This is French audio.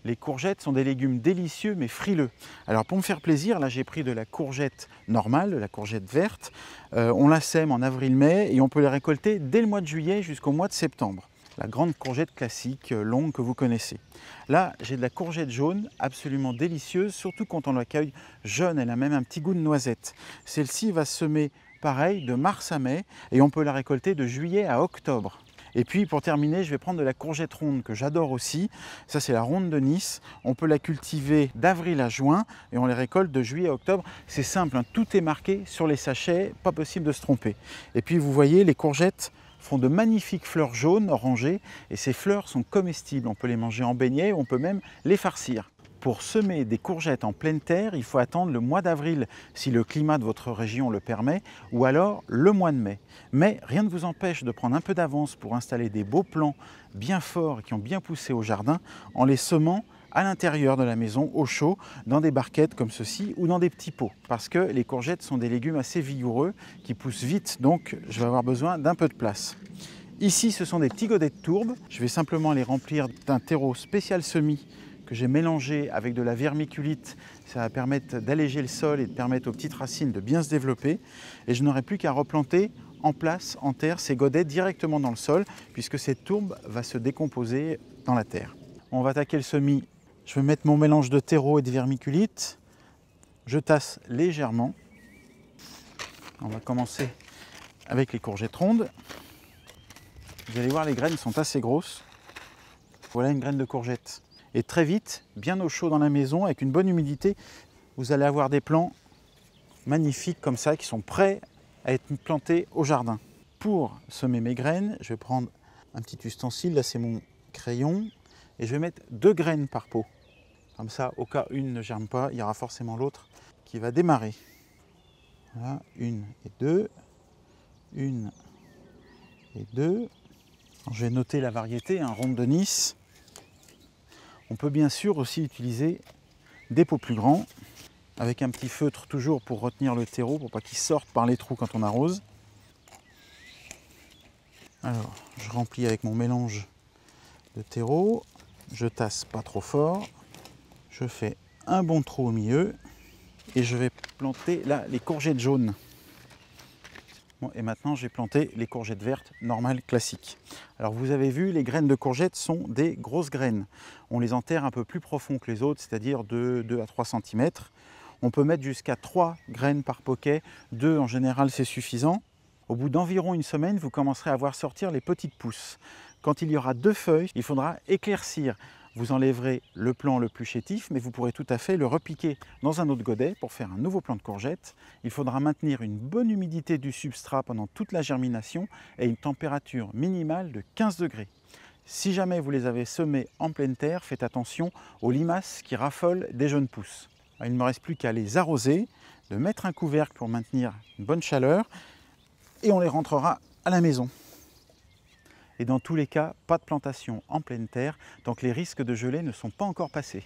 Les courgettes sont des légumes délicieux mais frileux. Alors pour me faire plaisir, là j'ai pris de la courgette normale, de la courgette verte. On la sème en avril-mai et on peut les récolter dès le mois de juillet jusqu'au mois de septembre. La grande courgette classique, longue que vous connaissez. Là j'ai de la courgette jaune, absolument délicieuse, surtout quand on la cueille jeune, elle a même un petit goût de noisette. Celle-ci va se semer pareil de mars à mai et on peut la récolter de juillet à octobre. Et puis pour terminer, je vais prendre de la courgette ronde que j'adore aussi. Ça c'est la ronde de Nice. On peut la cultiver d'avril à juin et on les récolte de juillet à octobre. C'est simple, hein, tout est marqué sur les sachets, pas possible de se tromper. Et puis vous voyez, les courgettes font de magnifiques fleurs jaunes, orangées, et ces fleurs sont comestibles. On peut les manger en beignets, on peut même les farcir. Pour semer des courgettes en pleine terre, il faut attendre le mois d'avril si le climat de votre région le permet, ou alors le mois de mai. Mais rien ne vous empêche de prendre un peu d'avance pour installer des beaux plants bien forts et qui ont bien poussé au jardin en les semant à l'intérieur de la maison, au chaud, dans des barquettes comme ceci ou dans des petits pots. Parce que les courgettes sont des légumes assez vigoureux qui poussent vite, donc je vais avoir besoin d'un peu de place. Ici, ce sont des petits godets de tourbe. Je vais simplement les remplir d'un terreau spécial semis que j'ai mélangé avec de la vermiculite. Ça va permettre d'alléger le sol et de permettre aux petites racines de bien se développer. Et je n'aurai plus qu'à replanter en place, en terre, ces godets directement dans le sol, puisque cette tourbe va se décomposer dans la terre. On va attaquer le semis. Je vais mettre mon mélange de terreau et de vermiculite. Je tasse légèrement. On va commencer avec les courgettes rondes. Vous allez voir, les graines sont assez grosses. Voilà une graine de courgette. Et très vite, bien au chaud dans la maison, avec une bonne humidité, vous allez avoir des plants magnifiques comme ça, qui sont prêts à être plantés au jardin. Pour semer mes graines, je vais prendre un petit ustensile, là c'est mon crayon, et je vais mettre 2 graines par pot. Comme ça, au cas où une ne germe pas, il y aura forcément l'autre qui va démarrer. Voilà, 1 et 2, 1 et 2. Je vais noter la variété, un ronde de Nice. On peut bien sûr aussi utiliser des pots plus grands, avec un petit feutre toujours pour retenir le terreau, pour pas qu'il sorte par les trous quand on arrose. Alors, je remplis avec mon mélange de terreau, je tasse pas trop fort, je fais un bon trou au milieu, et je vais planter là les courgettes jaunes. Bon, et maintenant, j'ai planté les courgettes vertes normales classiques. Alors vous avez vu, les graines de courgettes sont des grosses graines. On les enterre un peu plus profond que les autres, c'est-à-dire de 2 à 3 cm. On peut mettre jusqu'à 3 graines par poquet. 2 en général, c'est suffisant. Au bout d'environ une semaine, vous commencerez à voir sortir les petites pousses. Quand il y aura 2 feuilles, il faudra éclaircir. Vous enlèverez le plant le plus chétif, mais vous pourrez tout à fait le repiquer dans un autre godet pour faire un nouveau plant de courgettes. Il faudra maintenir une bonne humidité du substrat pendant toute la germination et une température minimale de 15 degrés. Si jamais vous les avez semés en pleine terre, faites attention aux limaces qui raffolent des jeunes pousses. Il ne me reste plus qu'à les arroser, de mettre un couvercle pour maintenir une bonne chaleur et on les rentrera à la maison. Et dans tous les cas, pas de plantation en pleine terre tant que les risques de gelée ne sont pas encore passés.